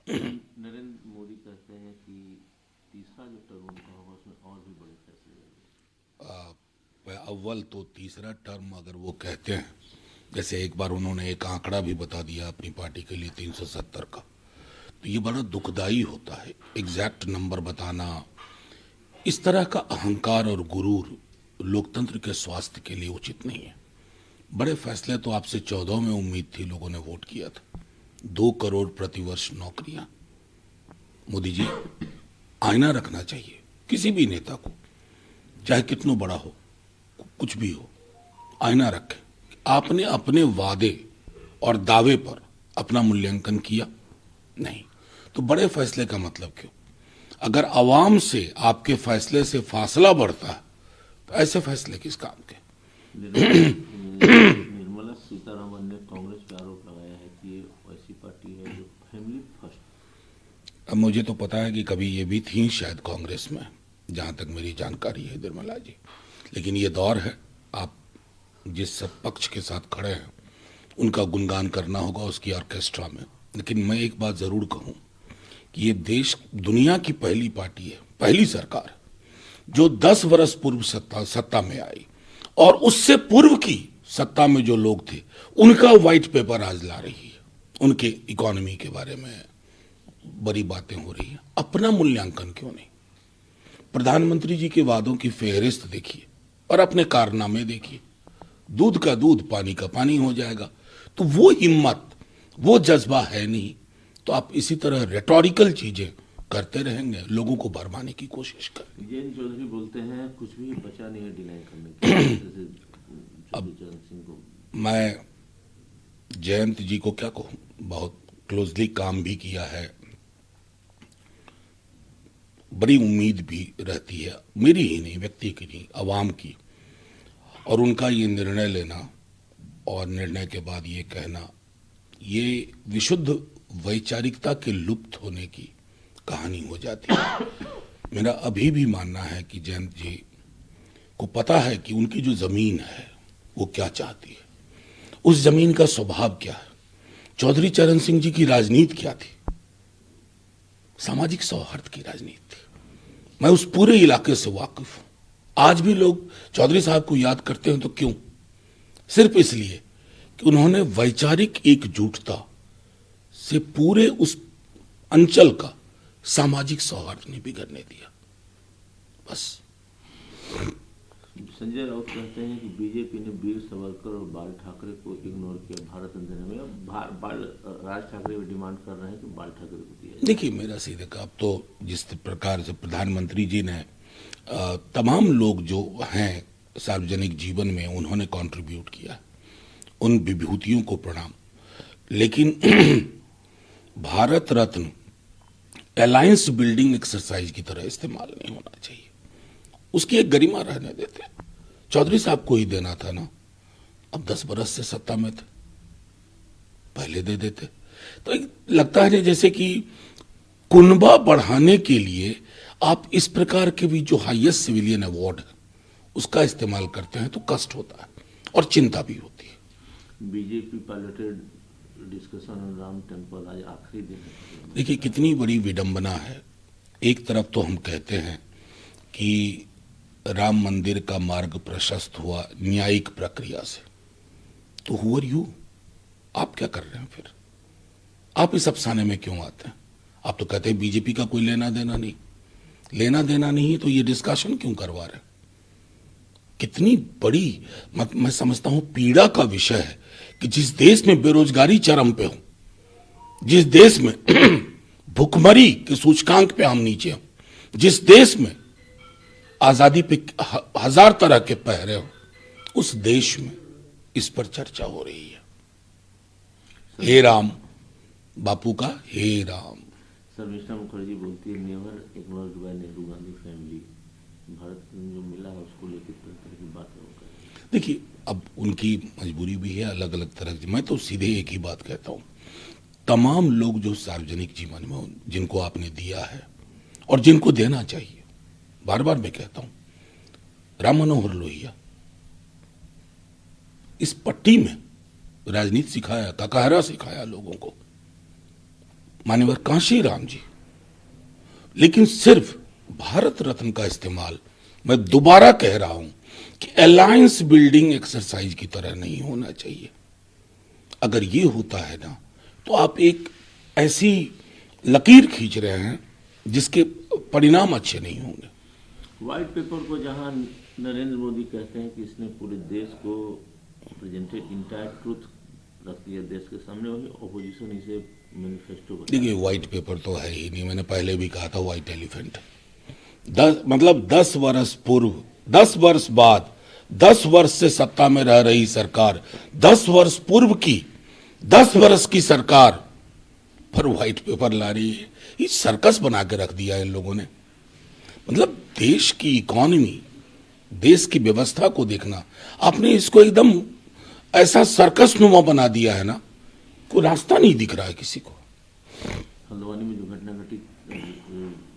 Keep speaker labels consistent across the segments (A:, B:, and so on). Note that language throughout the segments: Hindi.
A: नरेंद्र मोदी कहते हैं कि तीसरा जो टर्म उनका होगा उसमें और भी बड़े फैसले लेंगे।
B: अव्वल तो तीसरा टर्म अगर वो कहते हैं, जैसे एक बार उन्होंने एक आंकड़ा भी बता दिया अपनी पार्टी के लिए 370 का, तो ये बड़ा दुखदाई होता है। एग्जैक्ट नंबर बताना, इस तरह का अहंकार और गुरूर लोकतंत्र के स्वास्थ्य के लिए उचित नहीं है। बड़े फैसले तो आपसे 14 में उम्मीद थी, लोगों ने वोट किया था। 2 करोड़ प्रतिवर्ष नौकरियां। मोदी जी, आईना रखना चाहिए किसी भी नेता को, चाहे कितना बड़ा हो, कुछ भी हो, आईना रखें। आपने अपने वादे और दावे पर अपना मूल्यांकन किया नहीं, तो बड़े फैसले का मतलब क्यों? अगर आवाम से आपके फैसले से फासला बढ़ता है तो ऐसे फैसले किस काम के?
A: निर्मला सीतारमन ने कांग्रेस पे आरोप लगाया है कि ये ऐसी पार्टी है जो फैमिली फर्स्ट।
B: अब मुझे तो पता है कि कभी ये भी थी शायद कांग्रेस में, जहां तक मेरी जानकारी है निर्मला जी, लेकिन ये दौर है, आप जिस सब पक्ष के साथ खड़े हैं उनका गुणगान करना होगा उसकी ऑर्केस्ट्रा में। लेकिन मैं एक बात जरूर कहूं कि ये देश दुनिया की पहली पार्टी है, पहली सरकार है जो 10 वर्ष पूर्व सत्ता में आई, और उससे पूर्व की सत्ता में जो लोग थे उनका व्हाइट पेपर आज ला रही है। उनके इकोनॉमी के बारे में बड़ी बातें हो रही हैं। अपना मूल्यांकन क्यों नहीं? प्रधानमंत्री जी के वादों की फेहरिस्त देखिए और अपने कारनामे देखिए। दूध का दूध, पानी का पानी हो जाएगा। तो वो हिम्मत, वो जज्बा है नहीं, तो आप इसी तरह रेटोरिकल चीजें करते रहेंगे, लोगों को भरमाने की कोशिश करेंगे।
A: जयंत चौधरी बोलते हैं कुछ भी बचा नहीं है डिनाई करने के लिए, जैसे चौधरी चरण सिंह को।
B: मैं जयंत जी को क्या कहूं, बहुत क्लोजली काम भी किया है, बड़ी उम्मीद भी रहती है, मेरी ही नहीं, व्यक्ति की नहीं, आवाम की। और उनका ये निर्णय लेना और निर्णय के बाद ये कहना, ये विशुद्ध वैचारिकता के लुप्त होने की कहानी हो जाती है। मेरा अभी भी मानना है कि जयंत जी को पता है कि उनकी जो जमीन है वो क्या चाहती है, उस जमीन का स्वभाव क्या है। चौधरी चरण सिंह जी की राजनीति क्या थी? सामाजिक सौहार्द की राजनीति थी। मैं उस पूरे इलाके से वाकिफ हूं। आज भी लोग चौधरी साहब को याद करते हैं, तो क्यों? सिर्फ इसलिए कि उन्होंने वैचारिक एकजुटता से पूरे उस अंचल का सामाजिक सौहार्द नहीं बिगड़ने दिया। बस।
A: संजय राउत कहते हैं कि बीजेपी ने वीर सावरकर और बाल ठाकरे को इग्नोर किया भारत देने में। अब बाल राज ठाकरे भी डिमांड कर रहे हैं कि बाल ठाकरे को दिया जाए।
B: देखिए, मेरा सीधे का, अब तो जिस प्रकार से प्रधानमंत्री जी ने तमाम लोग जो हैं सार्वजनिक जीवन में उन्होंने कंट्रीब्यूट किया, उन विभूतियों को प्रणाम। लेकिन Bharat Ratna alliance building exercise की तरह इस्तेमाल नहीं होना चाहिए। उसकी एक गरिमा रहने देते। चौधरी साहब को ही देना था ना, अब 10 बरस से सत्ता में थे, पहले दे देते। तो लगता है जैसे कि कुनबा बढ़ाने के लिए आप इस प्रकार के भी जो हाईएस्ट सिविलियन अवार्ड है उसका इस्तेमाल करते हैं, तो कष्ट होता है और चिंता भी होती है।
A: BJP piloted discussion on Ram temple आज आखिरी दिन है।
B: देखिए, कितनी बड़ी विडंबना है। एक तरफ तो हम कहते हैं कि राम मंदिर का मार्ग प्रशस्त हुआ न्यायिक प्रक्रिया से, तो हु आर यू? आप क्या कर रहे हैं फिर? आप इस अफसाने में क्यों आते हैं? आप तो कहते हैं बीजेपी का कोई लेना देना नहीं। लेना देना नहीं तो ये डिस्कशन क्यों करवा रहे हैं? कितनी बड़ी, मैं समझता हूं, पीड़ा का विषय है कि जिस देश में बेरोजगारी चरम पे हो, जिस देश में भुखमरी के सूचकांक पे हम नीचे हो, जिस देश में आजादी पे हजार तरह के पहरे हो, उस देश में इस पर चर्चा हो रही है। हे राम, बापू का हे राम।
A: शर्मिष्ठा मुखर्जी बोलती है never ignored bye Nehru Gandhi family. Bharat में जो मिला है उसको लेकर तरह तरह की बातें हो गई।
B: देखिए, अब उनकी मजबूरी भी है, अलग अलग तरह की। मैं तो सीधे एक ही बात कहता हूं, तमाम लोग जो सार्वजनिक जीवन में जिनको आपने दिया है और जिनको देना चाहिए, बार बार मैं कहता हूं, राम मनोहर लोहिया इस पट्टी में राजनीति सिखाया, ककाहरा सिखाया लोगों को। मान्यवर कांशीराम जी। लेकिन सिर्फ भारत रत्न का इस्तेमाल, मैं दोबारा कह रहा हूं कि अलायंस बिल्डिंग एक्सरसाइज की तरह नहीं होना चाहिए। अगर ये होता है ना, तो आप एक ऐसी लकीर खींच रहे हैं जिसके परिणाम अच्छे नहीं होंगे।
A: व्हाइट पेपर को जहां नरेंद्र मोदी कहते हैं कि इसने पूरे देश को प्रेजेंटेड इंटायर ट्रूथ रख दिया देश के सामने, वही ऑपोजिशन इसे मैनिफेस्टो बताया।
B: देखिए, व्हाइट पेपर तो है ही नहीं। मैंने पहले भी कहा था व्हाइट एलिफेंट। 10 वर्ष पूर्व, 10 वर्ष बाद, 10 वर्ष से सत्ता में रह रही सरकार, 10 वर्ष पूर्व की 10 वर्ष की सरकार पर व्हाइट पेपर ला रही है। ये सर्कस बना के रख दिया है इन लोगों ने। मतलब देश की इकोनॉमी, देश की व्यवस्था को देखना, आपने इसको एकदम ऐसा सर्कस नुमा बना दिया है ना, कोई रास्ता नहीं दिख रहा है किसी को।
A: हल्द्वानी में जो घटना घटी,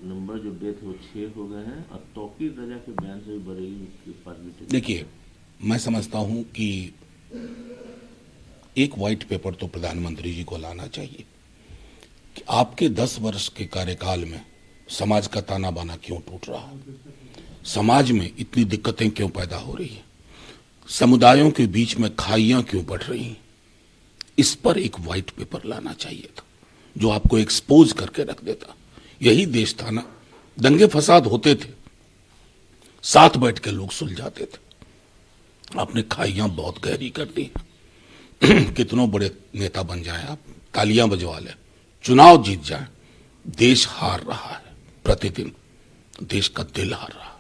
A: नंबर जो डेथ वो 6 हो गए हैं और तौकीर रजा के बयान से भी बरेली के पास भी।
B: देखिए, मैं समझता हूं कि एक व्हाइट पेपर तो प्रधानमंत्री जी को लाना चाहिए कि आपके 10 वर्ष के कार्यकाल में समाज का ताना बाना क्यों टूट रहा है, समाज में इतनी दिक्कतें क्यों पैदा हो रही है, समुदायों के बीच में खाइयां क्यों बढ़ रही हैं। इस पर एक व्हाइट पेपर लाना चाहिए था जो आपको एक्सपोज करके रख देता। यही देश था ना, दंगे फसाद होते थे, साथ बैठ के लोग सुलझाते थे। आपने खाइयां बहुत गहरी कर दी। कितनों बड़े नेता बन जाएं आप, तालियां बजवा लें, चुनाव जीत जाएं, देश हार रहा है। प्रतिदिन देश का दिल हार रहा है।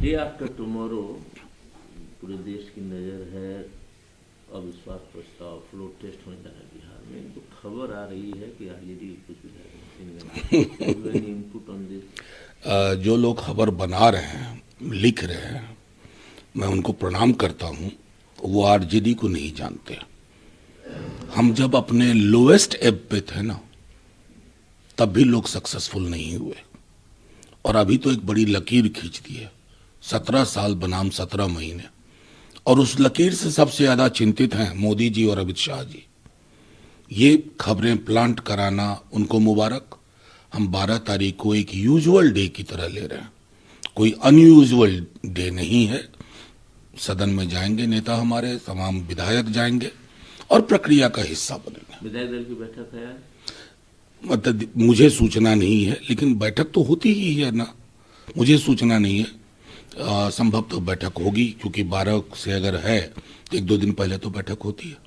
A: डे आफ्टर टुमारो पूरे देश की नजर है, अविश्वास प्रस्ताव फ्लोर टेस्ट होने जा रहा है बिहार में। तो खबर आ रही है कि आरजेडी कुछ इनपुट ऑन दिस।
B: जो लोग खबर बना रहे हैं, लिख रहे हैं, मैं उनको प्रणाम करता हूं। वो आरजेडी को नहीं जानते। हम जब अपने लोएस्ट एब पे थे ना, तब भी लोग सक्सेसफुल नहीं हुए, और अभी तो एक बड़ी लकीर खींच दी है। 17 साल बनाम 17 महीने, और उस लकीर से सबसे ज्यादा चिंतित हैं मोदी जी और अमित शाह जी। ये खबरें प्लांट कराना उनको मुबारक। हम 12 तारीख को एक यूजुअल डे की तरह ले रहे हैं, कोई अनयूजुअल डे नहीं है। सदन में जाएंगे नेता हमारे, तमाम विधायक जाएंगे और प्रक्रिया का हिस्सा बनेंगे।
A: विधायक दल की बैठक है,
B: मतलब मुझे सूचना नहीं है, लेकिन बैठक तो होती ही है ना, मुझे सूचना नहीं है। संभव तो बैठक होगी, क्योंकि 12 से अगर है तो 1-2 दिन पहले तो बैठक होती है।